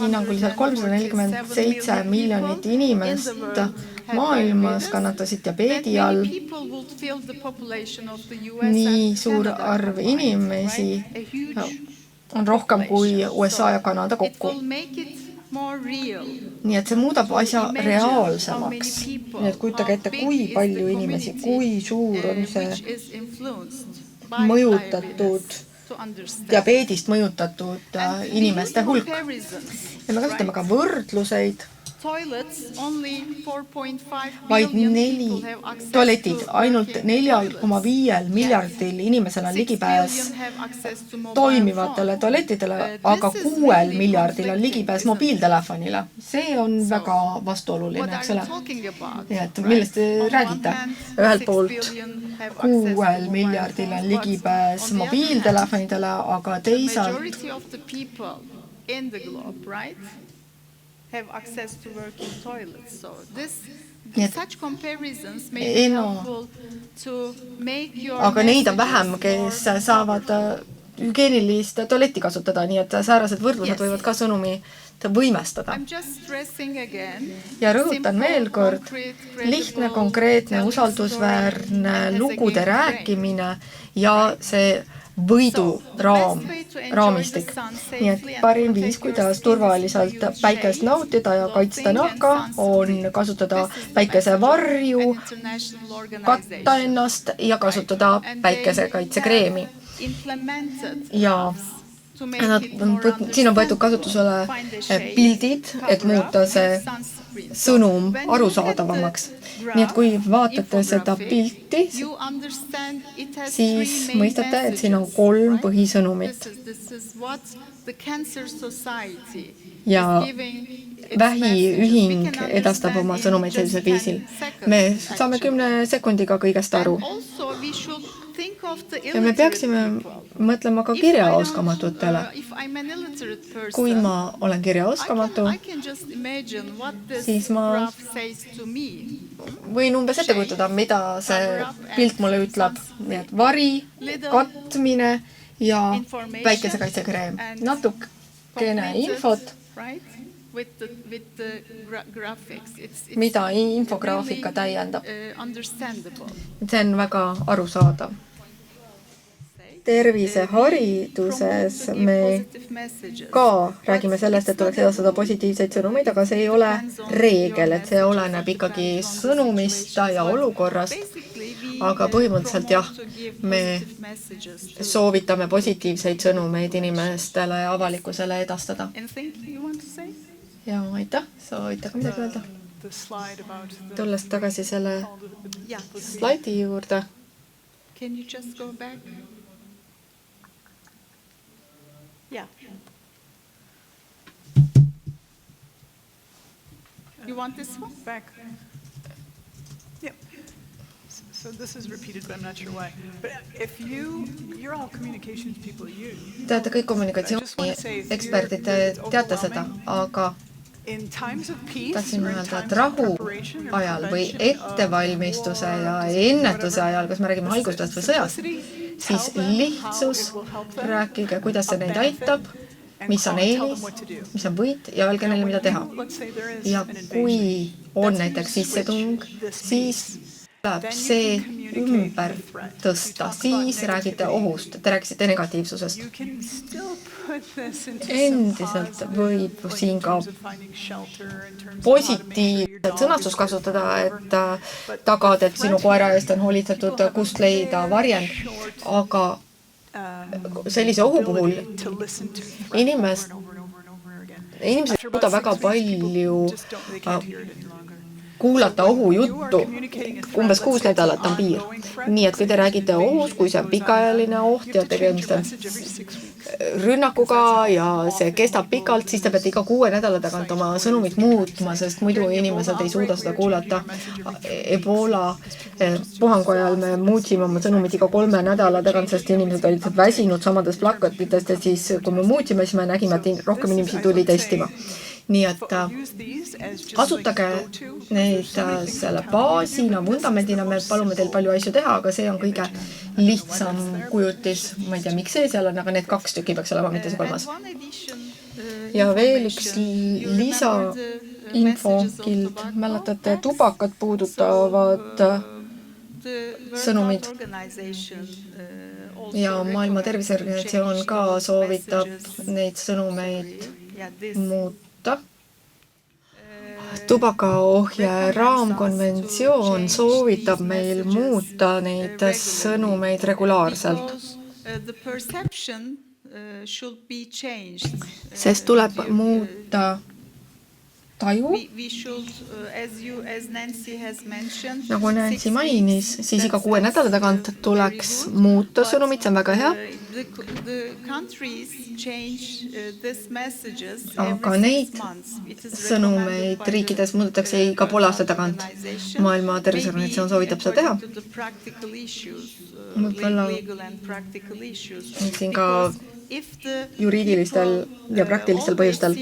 hinnanguliselt 347 miljonit inimest maailmas kannatasid diabeedi all. Nii suur arv inimesi on rohkem kui USA ja Kanada kokku. Nii et see muudab asja reaalsemaks. Nii et kujutage ette, kui palju inimesi, kui suur on see mõjutatud, diabeedist mõjutatud inimeste hulk. Ja me kasutame ka võrdluseid. Vaid 4 tualetid, ainult 4,5 miljardil inimesel on ligipääs toimivatele tualettidele, aga 6 miljardil on ligipääs mobiiltelefonile. See on väga vastuoluline, eks ole. Ja et millest te räägite? Ühelt poolt 6 miljardil on ligipääs mobiiltelefonidele, aga teisalt have access to working toilets. So such comparisons may be helpful to make your aga neid on vähem, kes saavad hügienilist tualetti kasutada, nii et säärased võrdlused võivad ka sõnumi võimestada. Ja rõhutan veel kord, lihtne, konkreetne, usaldusväärne lugude rääkimine ja see raamistik. Nii et parim viis, kuidas turvaliselt päikest nautida ja kaitsta nahka, on kasutada päikesevarju, katta ennast ja kasutada päikesekaitsekreemi. Ja siin on võetud kasutusele pildid, et muuta see sõnum arusaadavamaks. Nii et kui vaatate seda pilti, siis mõistate, et siin on 3 põhisõnumit. Ja vähiühing edastab oma sõnumeid sellisel viisil. Me saame 10 sekundiga kõigest aru. Ja me peaksime mõtlema ka kirjaoskamatutele. Kui ma olen kirjaoskamatu, siis ma võin umbes ette kujutada, mida see pilt mulle ütleb. Nii et vari, katmine ja päikesekaitsekreem. Natukene infot, mida infograafika täiendab. See on väga arusaadav. Tervisehariduses me ka räägime sellest, et tuleks edastada positiivseid sõnumeid, aga see ei ole reegel, et see oleneb ikkagi sõnumist ja olukorrast. Aga põhimõtteliselt jah, me soovitame positiivseid sõnumeid inimestele ja avalikkusele edastada. Ja aitäh, soovitage midagi öelda. Tulles tagasi selle slaidi juurde. Can you just go back? Yeah. You want this one? Back. Yep. So this is repeated, but I'm not sure why. But if you're all communications people, Te olete kõik kommunikatsiooni eksperdid, teate seda, aga tahtsin öelda, et rahu ajal või ettevalmistuse ja ennetuse ajal, kus me räägime haigustest või sõjast, siis lihtsus, rääkige, kuidas see neid aitab, mis on eelis, mis on võit ja öelge neile, mida teha. Ja kui on näiteks sissetung, siis tuleb see ümber tõsta, siis räägite ohust, te rääkisite negatiivsusest. Endiselt võib siin ka positiivset sõnastust kasutada, et tagad, et sinu koera eest on hoolitsetud, kust leida varjend, aga sellise ohu puhul inimesed ei suuda väga palju Just don't, they can't hear it any longer. kuulata ohujuttu. Umbes 6 nädalat on piir. Nii, et kui te räägite ohus, kui see on pikaajaline oht ja tegemist on rünnakuga ja see kestab pikalt, siis te peate iga 6 nädala tagant oma sõnumit muutma, sest muidu inimesed ei suuda seda kuulata. Ebola puhangu ajal me muutsime oma sõnumit iga 3 nädala tagant, sest inimesed olid väsinud samadest plakatitest ja siis kui me muutsime, siis me nägime, et rohkem inimesi tuli testima. Nii et kasutage neid selle baasina, vundamendina, me palume teil palju asju teha, aga see on kõige lihtsam kujutis. Ma ei tea, miks see seal on, aga need 2 tükki peaks olema, mitte see 3. Ja veel üks lisainfokild. Mäletate, tubakat puudutavad sõnumid. Ja Maailma Terviseorganisatsioon ka soovitab neid sõnumeid muuta. Tubakaohje raamkonventsioon soovitab meil muuta neid sõnumeid regulaarselt. Sest tuleb muuta taju. Nagu Nancy mainis, siis iga 6 nädala tagant tuleks muuta sõnumit, see on väga hea. Aga neid sõnumeid riikides muudetakse iga poole aasta tagant. Maailma Terviseorganisatsioon soovitab seda teha. Võib-olla siin ka juriidilistel ja praktilistel põhjustel.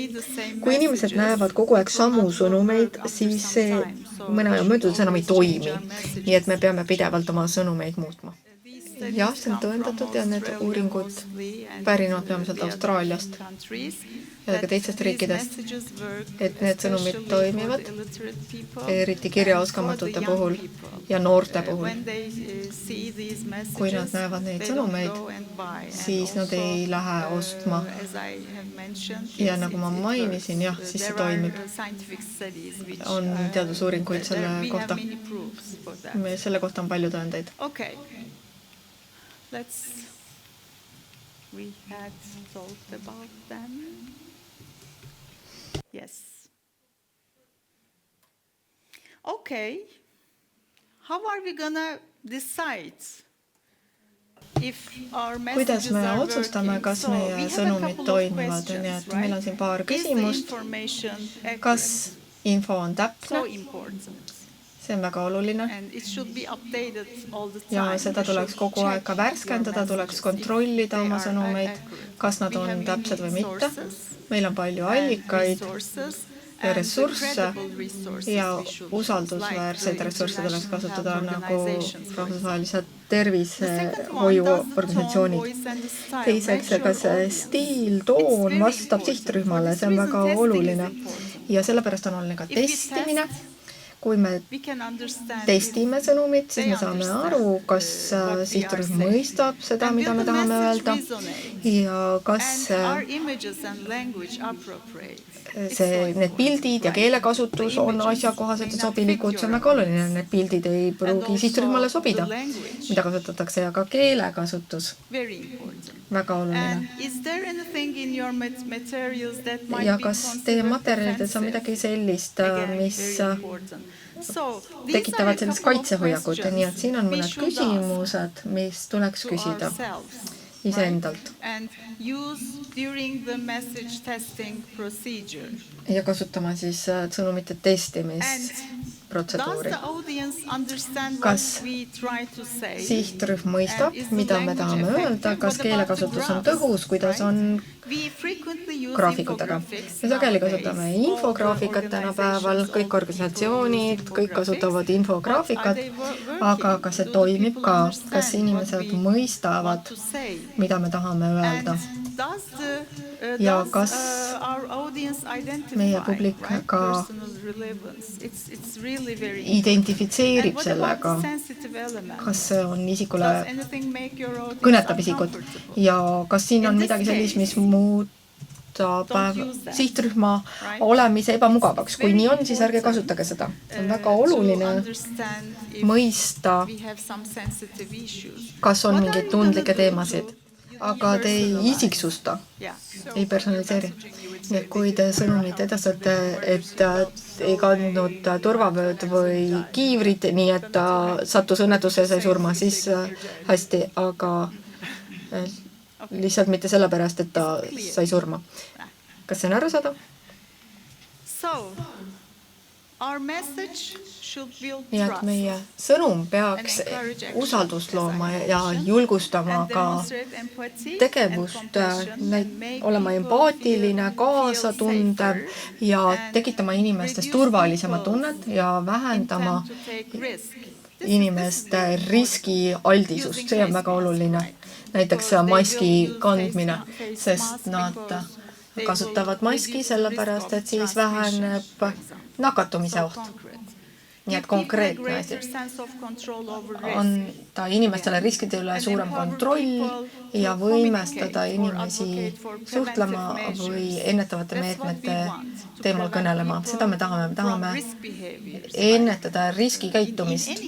Kui inimesed näevad kogu aeg samu sõnumeid, siis see mõne aja möödudes enam ei toimi. Nii et me peame pidevalt oma sõnumeid muutma. Jah, see on tõendatud ja need uuringud pärinevad peamiselt Austraaliast ja ka teistest riikidest, et need sõnumid toimivad, eriti kirjaoskamatute puhul ja noorte puhul. Kui nad näevad neid sõnumeid, siis nad ei lähe ostma. Ja nagu ma mainisin, jah, siis see toimib. On teadusuuringuid selle kohta. Selle kohta on palju tõendeid. We had talked about them. Yes. Okay. How are we gonna decide if our messages me are otsustame, working? kas meie sõnumid toimivad? Nii et meil on siin paar küsimust. Kas info on täpne? See on väga oluline. Ja seda tuleks kogu aeg ka värskendada, tuleks kontrollida oma sõnumeid, kas nad on täpsed või mitte. Meil on palju allikaid ja ressursse ja usaldusväärseid ressursse tuleks kasutada nagu rahvusvahelised tervishoiuorganisatsioonid. Teiseks, kas stiil, toon vastab sihtrühmale, see on väga oluline. Ja sellepärast on oluline ka testimine. Kui me testime sõnumit, siis me saame aru, kas sihtrühm mõistab seda, mida me tahame öelda ja kas need pildid ja keelekasutus on asjakohased ja sobilikud. See on väga oluline, need pildid ei pruugi sihtrühmale sobida, mida kasutatakse, ja ka keelekasutus. Väga oluline. Ja kas teie materjalides on midagi sellist, mis tekitavad sellist kaitsehoiakut, nii et siin on mõned küsimused, mis tuleks küsida iseendalt. Ja kasutama siis sõnumite testimisprotseduuri. Kas sihtrühm mõistab, mida me tahame öelda, kas keelekasutus on tõhus, kuidas on graafikutega. Me sageli kasutame infograafikat tänapäeval, kõik organisatsioonid, kõik kasutavad infograafikat, aga kas see toimib ka, kas inimesed mõistavad, mida me tahame öelda. Ja kas meie publik ka identifitseerib sellega, kas see on isikule, kõnetab isikut, ja kas siin on midagi sellist, mis muudab sihtrühma olemise ebamugavaks. Kui nii on, siis ärge kasutage seda. See on väga oluline mõista, kas on mingeid tundlikke teemasid, aga te ei isiksusta, ei personaliseeri. Ja kui te sõnumit edastate, et ei kandnud turvavööd või kiivrid, nii et ta sattus õnnetusse ja sai surma, siis hästi, aga lihtsalt mitte sellepärast, et ta sai surma. Kas see on aru saada? So, our message should build Nii et trust meie sõnum peaks usaldust looma ja julgustama and ka demonstrate empathy tegevust, and compassion and make olema people empaatiline, feel kaasatundev safer ja and tekitama inimestes reduce turvalisema people's tunnet ja vähendama intent to take risk. inimeste riskialdisust, see on väga oluline. Näiteks maski kandmine, sest nad kasutavad maski sellepärast, et siis väheneb nakatumise oht. Nii et konkreetne asi. Anda inimestele riskide üle suurem kontroll ja võimestada inimesi suhtlema või ennetavate meetmete teemal kõnelema. Seda me tahame ennetada riskikäitumist.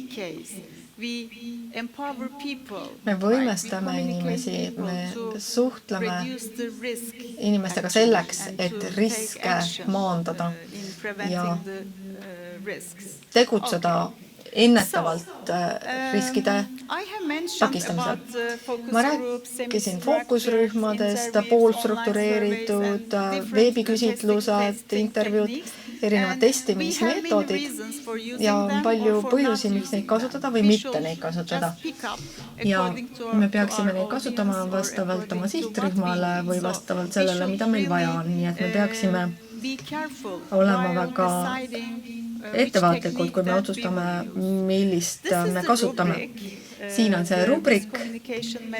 Me võimestame inimesi, me suhtleme inimestega selleks, et riske maandada ja tegutseda ennetavalt riskide takistamisel. Ma rääkisin fookusrühmadest, poolstruktureeritud veebiküsitlused, intervjuud, erinevad testimismeetodid ja on palju põhjusi, miks neid kasutada või mitte neid kasutada. Ja me peaksime neid kasutama vastavalt oma sihtrühmale või vastavalt sellele, mida meil vaja on. Nii et me peaksime olema väga ettevaatlikud, kui me otsustame, millist me kasutame. Siin on see rubrik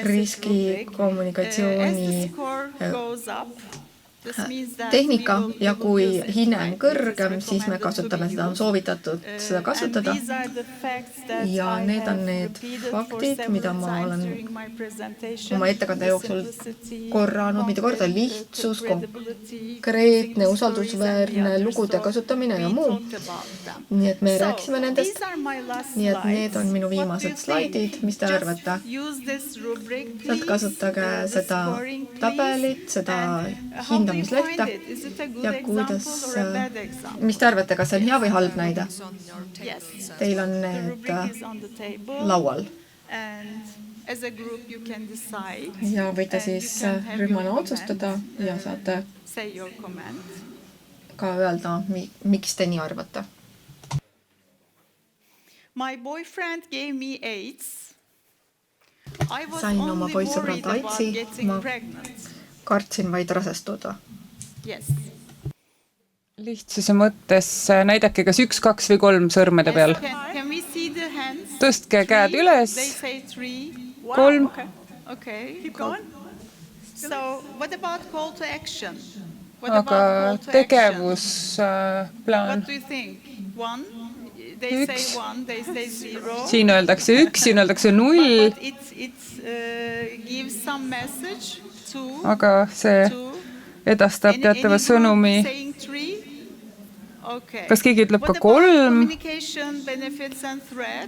riski kommunikatsiooni tehnika ja kui hinne on kõrgem, siis me kasutame seda, on soovitatud seda kasutada. Ja need on need faktid, mida ma olen oma ettekande jooksul korranud, mida korda lihtsus, konkreetne, usaldusväärne lugude kasutamine ja muu. Nii et me rääkisime nendest. Nii et need on minu viimased slaidid, mis te arvate? Sealt kasutage seda tabelit, seda hindamislehte ja kuidas, mis te arvate, kas see on hea või halb näide? Teil on need laual. Ja võite siis rühmana otsustada ja saate ka öelda, miks te nii arvate. My boyfriend gave me AIDS. Sain oma poissõbralt AIDSi, ma kartsin vaid rasestuda. Yes. Lihtsuse mõttes näidake kas 1, 2 või 3 sõrmede peal. Can we see the hands? Tõstke käed üles. They say 3. 3. Okay. Keep going. So, what about call to action? Aga tegevusplaan. What do you think? 1? They say 1, they say 0. Siin öeldakse 1, siin öeldakse 0. But it gives some message. Aga see edastab teatava sõnumi. Kas keegi ütleb ka 3?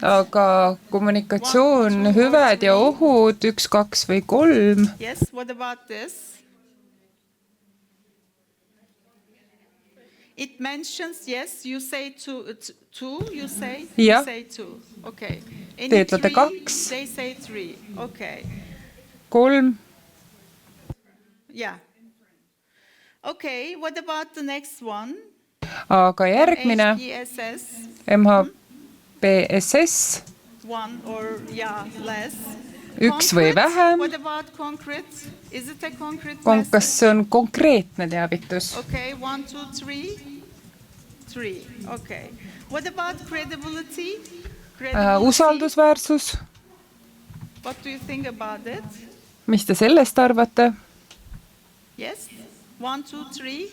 Aga kommunikatsioon, hüved ja ohud 1, 2 või 3. Yes, what about this? It mentions, yes, you say 2, you say 2. Okay. Te ütlete 2. They say 3. Okay. 3. Yeah. Okay, what about the next one? Aga järgmine MHPSS 1 or less. 1 või vähem. What about concrete? Is it a concrete message? Kas see on konkreetne teavitus? Okay, 1, 2, 3. 3. Okay. What about credibility? Usaldusväärsus. What do you think about it? Mis te sellest arvate? Yes. 1, 2, 3.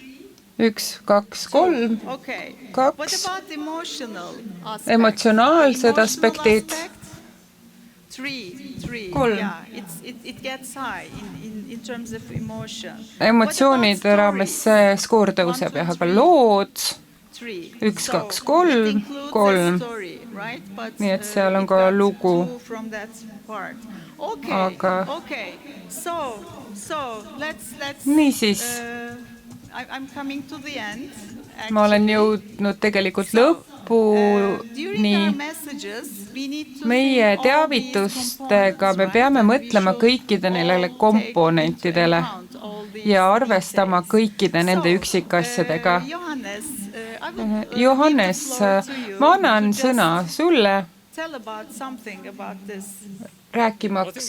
1, 2, 3. Okay. 2. What about emotional aspect? Emotsionaalsed aspektid. 3. 3. Yeah, it gets high in terms of emotion. Emotsioonide raames see skoor tõuseb, aga lood 1, 2, 3, 3. Nii et seal on ka lugu. Aga niisiis, I'm coming to the end. ma olen jõudnud tegelikult lõpuni. Meie teavitustega me peame mõtlema kõikide neile komponentidele ja arvestama kõikide nende üksikasjadega. Johannes, ma annan sõna sulle rääkimaks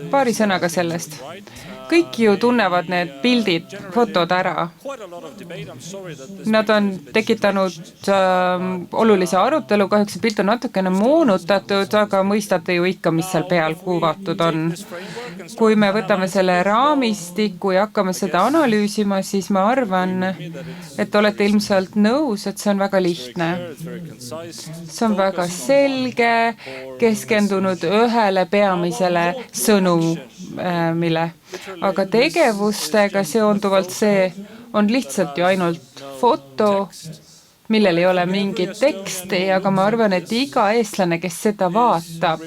paari sõnaga sellest. Kõik ju tunnevad need pildid, fotod ära. Nad on tekitanud olulise arutelu, kahjuks see pilt on natukene moonutatud, aga mõistate ju ikka, mis seal peal kuvatud on. Kui me võtame selle raamistiku ja hakkame seda analüüsima, siis ma arvan, et olete ilmselt nõus, et see on väga lihtne. See on väga selge, keskendunud ühele peamisele sõnumile. Aga tegevustega seonduvalt see on lihtsalt ju ainult foto, millel ei ole mingit teksti, aga ma arvan, et iga eestlane, kes seda vaatab,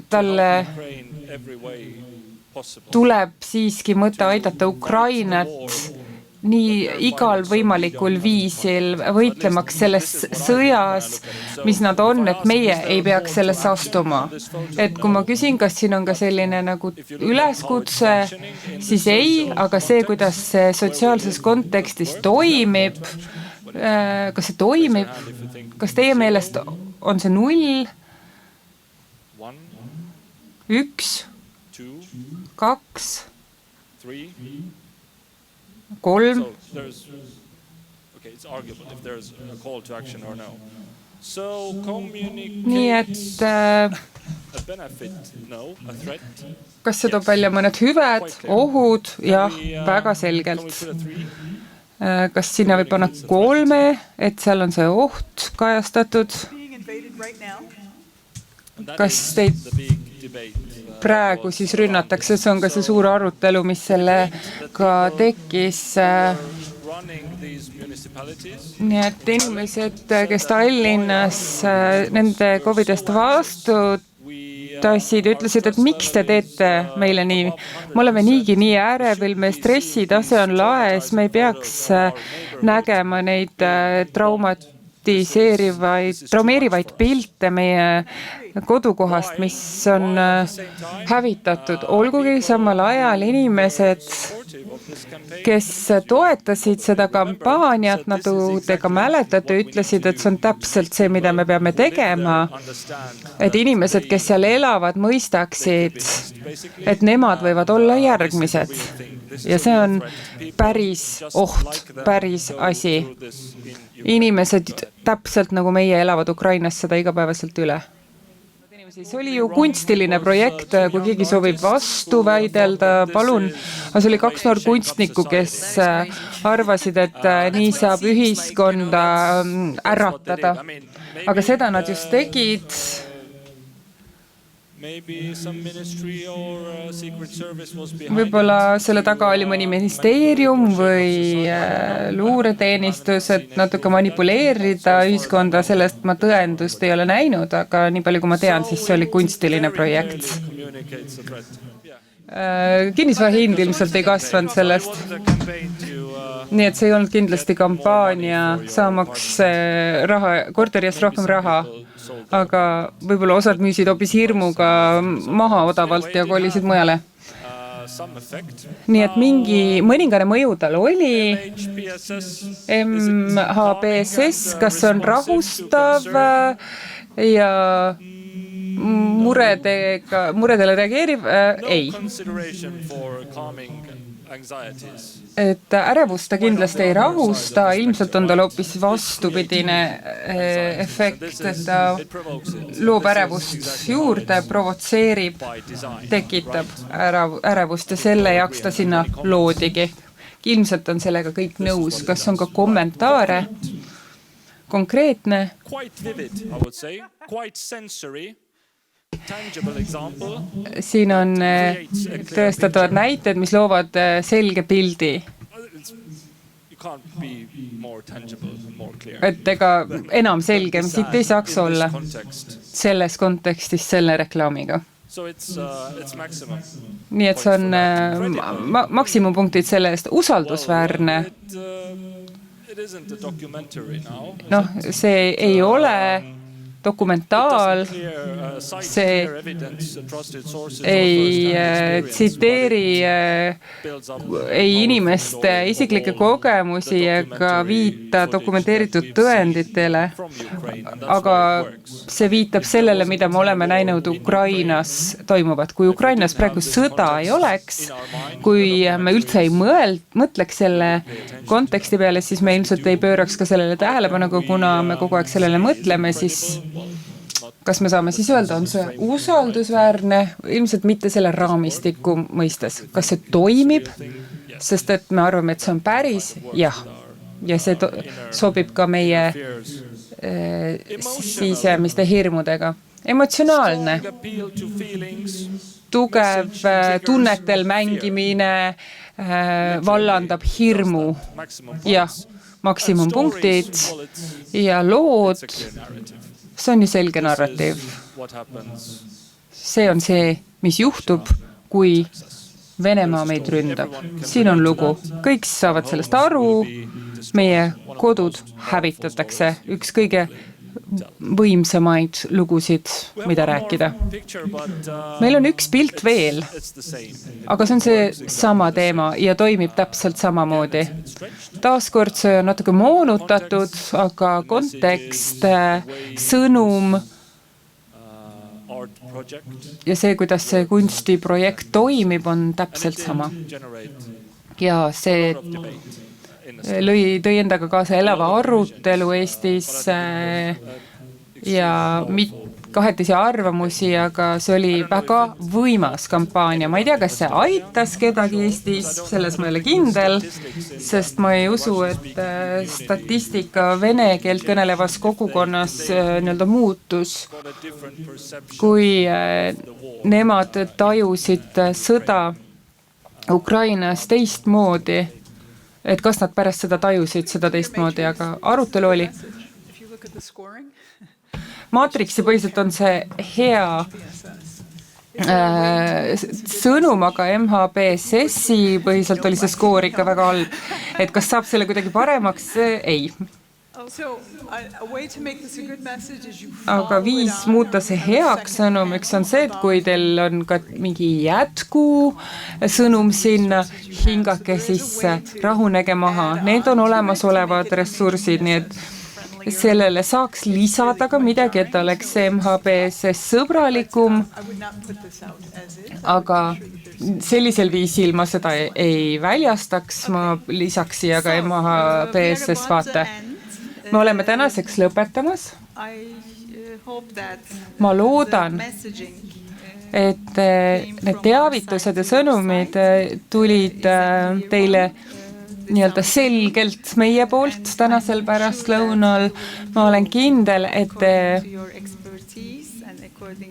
talle tuleb siiski mõte aidata Ukrainat nii igal võimalikul viisil võitlemaks selles sõjas, mis nad on, et meie ei peaks sellesse astuma. Et kui ma küsin, kas siin on ka selline nagu üleskutse, siis ei, aga see, kuidas see sotsiaalses kontekstis toimib, kas see toimib, kas teie meelest on see 0, 1, 2, 3. Nii et kas see toob välja mõned hüved, ohud? Jah, väga selgelt. Kas sinna võib panna 3, et seal on see oht kajastatud? Kas teid praegu siis rünnatakse, see on ka see suur arutelu, mis sellega tekkis. Nii et inimesed, kes Tallinnas nende COVID-ist vastutasid, ütlesid, et miks te teete meile nii? Me oleme niigi nii ärevil, me stressitase on laes, me ei peaks nägema neid traumeerivaid pilte meie kodukohast, mis on hävitatud. Olgugi samal ajal inimesed, kes toetasid seda kampaaniat, nagu te ka mäletate, ütlesid, et see on täpselt see, mida me peame tegema. Et inimesed, kes seal elavad, mõistaksid, et nemad võivad olla järgmised. Ja see on päris oht, päris asi. Inimesed täpselt nagu meie elavad Ukrainas seda igapäevaselt üle. See oli ju kunstiline projekt, kui keegi soovib vastu väidelda, palun. See oli 2 noort kunstnikku, kes arvasid, et nii saab ühiskonda äratada. Aga seda nad just tegid. Võib-olla selle taga oli mõni ministeerium või luureteenistus, et natuke manipuleerida ühiskonda, sellest ma tõendust ei ole näinud, aga nii palju kui ma tean, siis see oli kunstiline projekt. Kinnisvara hind ilmselt ei kasvanud sellest. Nii et see ei olnud kindlasti kampaania saamaks korteriast rohkem raha. Aga võib-olla osad müüsid hoopis hirmuga maha odavalt ja kolisid mujale. Nii et mõningane mõju tal oli. MHBSS, kas see on rahustav ja muredele reageeriv? Ei. Et ärevust ta kindlasti ei rahusta, ilmselt on tal hoopis vastupidine efekt, et ta loob ärevust juurde, provotseerib, tekitab ärevust ja selle jaoks ta sinna loodigi. Ilmselt on sellega kõik nõus. Kas on ka kommentaare? Konkreetne? Siin on tõestatavad näited, mis loovad selge pildi. Et ega enam selgem siit ei saaks olla selles kontekstis selle reklaamiga. nii et see on maksimumpunktid selle eest usaldusväärne. Noh, see ei ole dokumentaal, see ei tsiteeri ei inimeste isiklikke kogemusi ega viita dokumenteeritud tõenditele, aga see viitab sellele, mida me oleme näinud Ukrainas toimuvat. Kui Ukrainas praegu sõda ei oleks, kui me üldse ei mõtleks selle konteksti peale, siis me ilmselt ei pööraks ka sellele tähelepanu, kuna me kogu aeg sellele mõtleme, siis kas me saame siis öelda, on see usaldusväärne, ilmselt mitte selle raamistiku mõistes. Kas see toimib? Sest et me arvame, et see on päris, jah. Ja see sobib ka meie sisemiste hirmudega. Emotsionaalne, tugev tunnetel mängimine vallandab hirmu. Jah, maksimumpunktid ja lood. See on ju selge narratiiv. See on see, mis juhtub, kui Venemaa meid ründab. Siin on lugu. Kõik saavad sellest aru. Meie kodud hävitatakse. Üks kõige võimsamaid lugusid, mida rääkida. Meil on üks pilt veel, aga see on see sama teema ja toimib täpselt samamoodi. Taaskord see on natuke moonutatud, aga kontekst, sõnum ja see, kuidas see kunstiprojekt toimib, on täpselt sama. Ja see tõi endaga kaasa elava arutelu Eestis ja kahetisi arvamusi, aga see oli väga võimas kampaania. Ma ei tea, kas see aitas kedagi Eestis, selles ma ei ole kindel, sest ma ei usu, et statistika vene keelt kõnelevas kogukonnas nii-öelda muutus, kui nemad tajusid sõda Ukrainas teistmoodi. Et kas nad pärast seda tajusid seda teistmoodi, aga arutelu oli. Maatriksi põhiselt on see hea sõnum, aga MHBSS-i põhiselt oli see skoor ikka väga halb. Et kas saab selle kuidagi paremaks? Ei. Aga viis muuta see heaks sõnumiks on see, et kui teil on ka mingi jätku sõnum sinna, hingake sisse, rahunege maha. Need on olemasolevad ressursid, nii et sellele saaks lisada ka midagi, et oleks MHBSS sõbralikum, aga sellisel viisil ma seda ei väljastaks, ma lisaks siia ka MHBSS vaate. Me oleme tänaseks lõpetamas. Ma loodan, et need teavitused ja sõnumid tulid teile nii-öelda selgelt meie poolt tänasel pärastlõunal. Ma olen kindel, et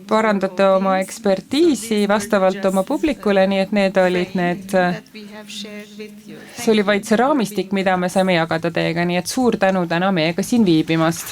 parandate oma ekspertiisi vastavalt oma publikule, nii et need olid see oli vaid see raamistik, mida me saime jagada teiega, nii et suur tänu täna meiega siin viibimast.